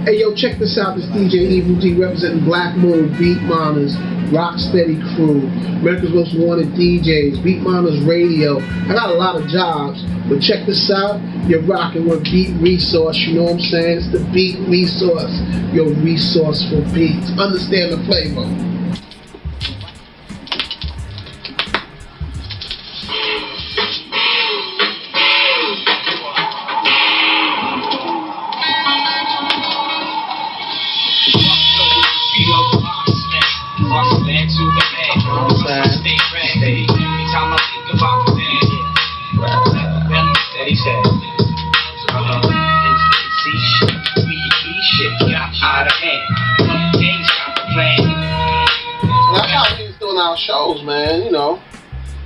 Hey yo, check this out. This DJ Evil D representing Black Moon, Beat Miners, Rocksteady Crew, America's Most Wanted DJs, Beat Miners Radio. I got a lot of jobs, but check this out. You're rocking with Beat Resource. You know what I'm saying? It's the Beat Resource. Your resource for beats. Understand the flavor. Shows, man, you know,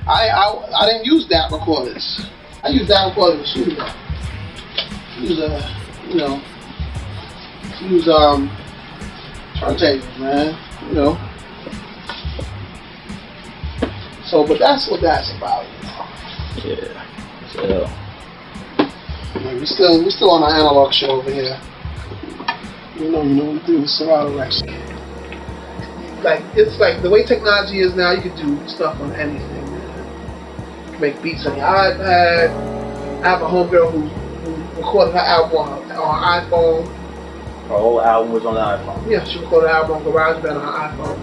I didn't use DAT recorders. I use DAT recorders with studio. Use turntables, man, you know. So, but that's what that's about. Yeah. So. Man, we still on our analog show over here. You know we do the Serato Rex. Like, it's like the way technology is now, you can do stuff on anything, man. You can make beats on your iPad. I have a homegirl who recorded her album on her iPhone. Her whole album was on the iPhone? Yeah, she recorded her album on GarageBand on her iPhone.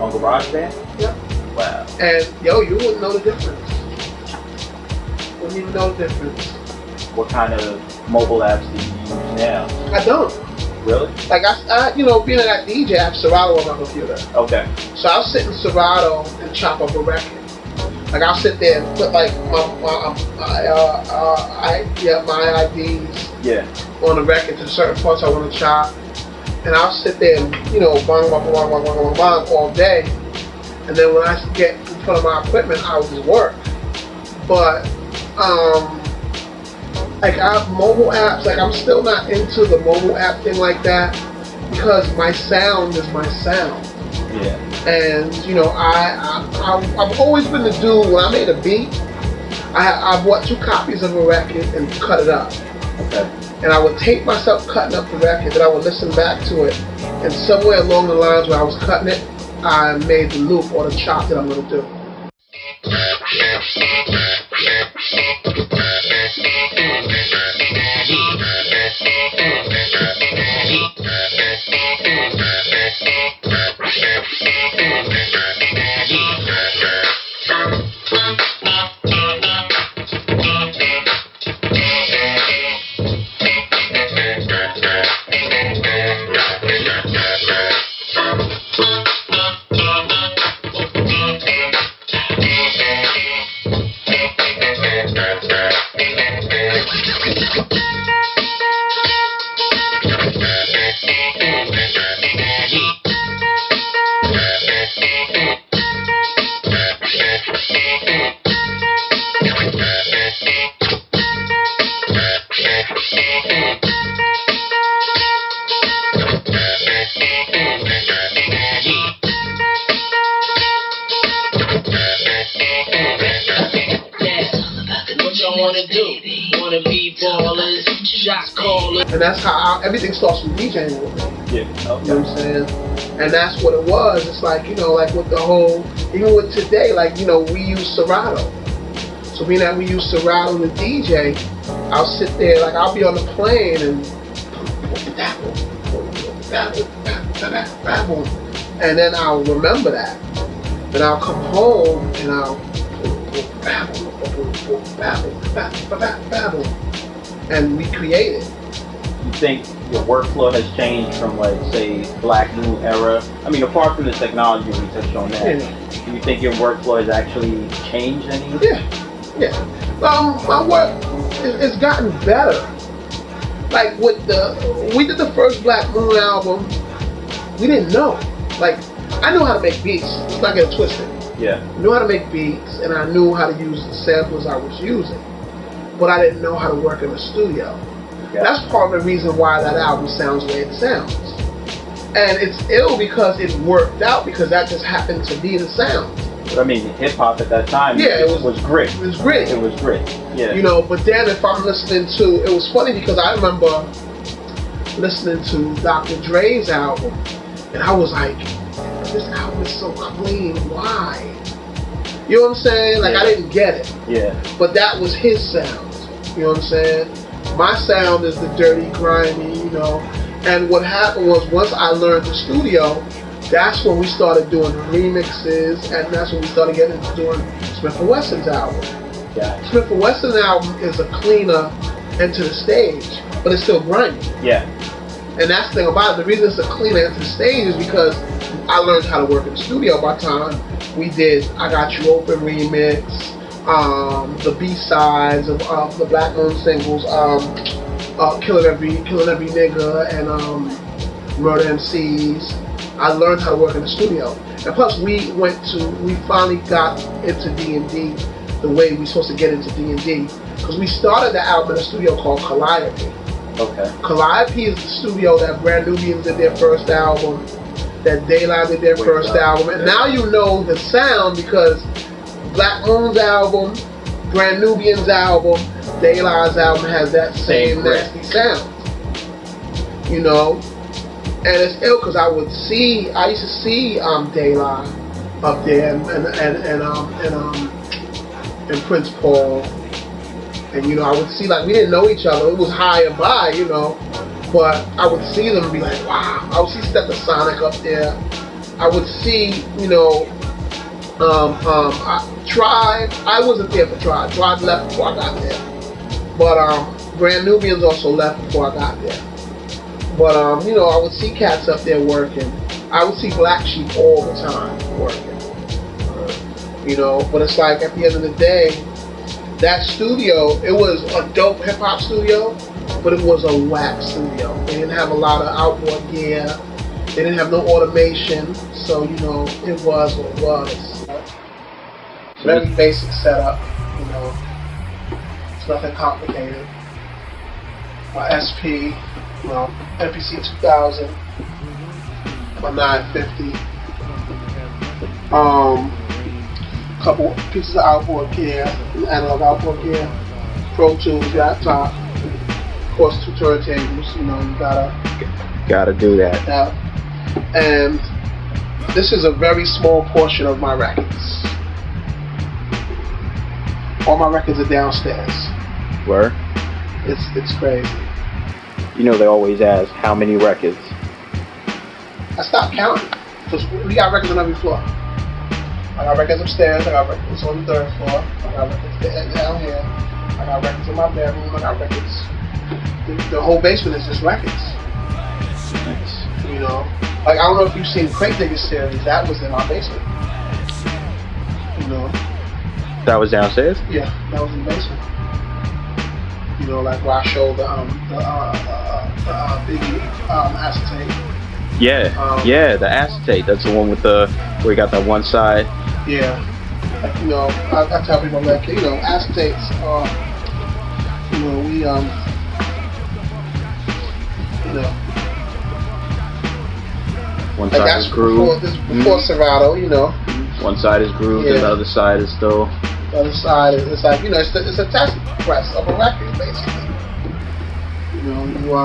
On GarageBand? Yeah. Wow. And, yo, you wouldn't know the difference. Wouldn't even know the difference. What kind of mobile apps do you use now? I don't. Really? Like, I being that DJ, I have Serato on my computer. Okay. So I'll sit in Serato and chop up a record. Like, I'll sit there and put, like, my IDs on the record to certain parts I want to chop. And I'll sit there and, bang, bang, bang, bang, bang, bang, all day. And then when I get in front of my equipment, I will just work. But, like, I have mobile apps. Like, I'm still not into the mobile app thing like that because my sound is my sound. Yeah. And I've always been the dude. When I made a beat, I bought 2 copies of a record and cut it up. Okay. And I would tape myself cutting up the record. Then I would listen back to it. And somewhere along the lines where I was cutting it, I made the loop or the chop that I'm gonna do. And that's how everything starts from DJing with me. Yeah. Okay. You know what I'm saying? And that's what it was. It's like, like with the whole, even with today, like, we use Serato. So being that we use Serato to DJ, I'll sit there, like, I'll be on the plane and and then I'll remember that. Then I'll come home and I'll and recreate it. You think your workflow has changed from, like, say, Black Moon era? I mean, apart from the technology we touched on that, do you think your workflow has actually changed any? Yeah. My work has gotten better. Like we did the first Black Moon album, we didn't know. Like, I knew how to make beats. Let's not get it twisted. Yeah. I knew how to make beats, and I knew how to use the samples I was using. But I didn't know how to work in the studio. Yeah. That's part of the reason why that album sounds the way it sounds. And it's ill because it worked out, because that just happened to be the sound. I mean, hip hop at that time. Yeah, it was grit. It was gritty. It was grit. Yeah. You know, but then if I'm listening to, it was funny because I remember listening to Dr. Dre's album, and I was like, this album is so clean. Why? You know what I'm saying? Like, I didn't get it. Yeah. But that was his sound. You know what I'm saying? My sound is the dirty, grimy, you know. And what happened was, once I learned the studio, that's when we started doing remixes, and that's when we started getting into doing Smith & Wesson's album. Yeah. Smith & Wesson album is a cleaner Enter the Stage, but it's still grimy. Yeah. And that's the thing about it. The reason it's a cleaner Enter the Stage is because I learned how to work in the studio by the time we did I Got You Open remix, the B-sides of the Black Moon singles, Killing Every Nigga, and Murder MCs. I learned how to work in the studio. And plus we finally got into D&D the way we're supposed to get into D&D. Because we started the album in a studio called Calliope. Okay. Calliope is the studio that Brand Nubians did their first album, that Daylight did their first album. And now you know the sound because Black Moon's album, Brand Nubian's album, Daylight's album has that same nasty sound. You know? And it's ill because I used to see Daylight up there and Prince Paul. And you know, I would see, like, we didn't know each other. It was high and by, you know. But I would see them and be like, wow. I would see Stetsasonic up there. I would see, you know, Tribe. I wasn't there for Tribe. Tribe left before I got there. But Brand Nubians also left before I got there. But you know, I would see cats up there working. I would see Black Sheep all the time working. You know, but it's like at the end of the day, that studio, it was a dope hip hop studio, but it was a whack studio. They didn't have a lot of outboard gear. They didn't have no automation, so you know, it was what it was. Very basic setup, you know. It's nothing complicated. My SP, well, MPC 2000, my 950. Couple pieces of outboard gear, analog outboard gear, Pro Tools, laptop, of course 2 turntables. You know, you gotta do that. Yeah. And this is a very small portion of my records. All my records are downstairs. Where? It's crazy. You know, they always ask how many records. I stopped counting because we got records on every floor. I got records upstairs, I got records on the 3rd floor, I got records down here, I got records in my bedroom, I got records. The whole basement is just records. Nice. You know? Like, I don't know if you've seen Crate Digger series, that was in our basement. You know? That was downstairs? Yeah, that was in the basement. You know, like where I showed the Biggie acetate. Yeah, yeah, the acetate. That's the one with the where you got that one side. Yeah, like, you know, I tell people, like, you know, acetates are, you know, we you know, one like side is groove. Before Serato, you know. One side is groove, yeah. And the other side is still. The other side is, it's like, you know, it's a test press of a record, basically. You know, you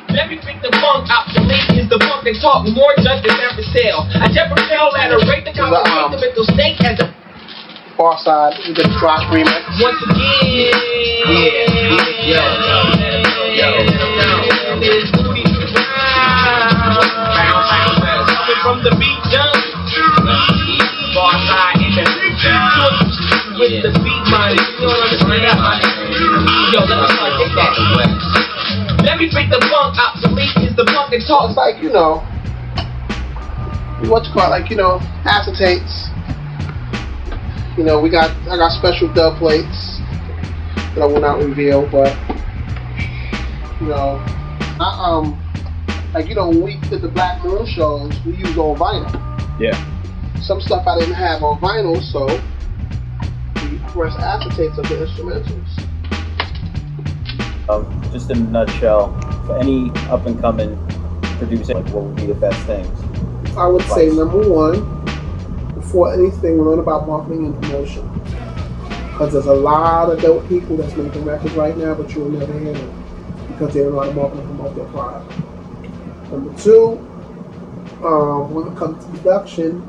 Let me pick the funk out the link is the funk and talk more judge than ever sell. I never fell at a rate the mental state as a far side, we did the drop remix. Once again, from the beat jump, far side in the with the beat money. Yo, let me take that. Let me pick the funk out the link is the funk and talk. It's like, you know, what you call it, like, you know, acetates. You know, I got special dub plates that I will not reveal, but you know, like, you know, when we did the Black Moon shows, we used all vinyl. Yeah. Some stuff I didn't have on vinyl, so express acetates of the instrumentals. Just in a nutshell, for any up and coming producer, like, what would be the best things? I would say number one, before anything, learn about marketing and promotion. Because there's a lot of dope people that's making records right now, but you'll never hear them because they don't know how to market and promote their product. Number two, when it comes to production,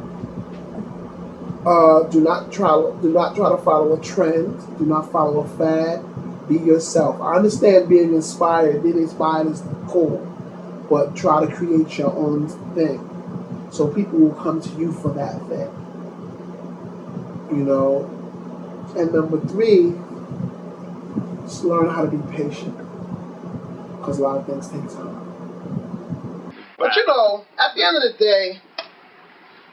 do not try to follow a trend. Do not follow a fad. Be yourself. I understand being inspired. Being inspired is cool, but try to create your own thing, so people will come to you for that thing. You know. And number three, just learn how to be patient, because a lot of things take time. But you know, at the end of the day,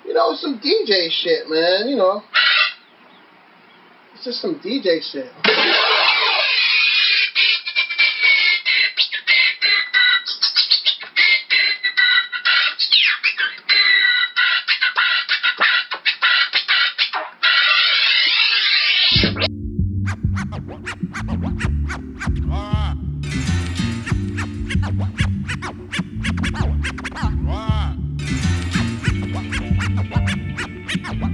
you know, some DJ shit, man. You know, it's just some DJ shit. All right.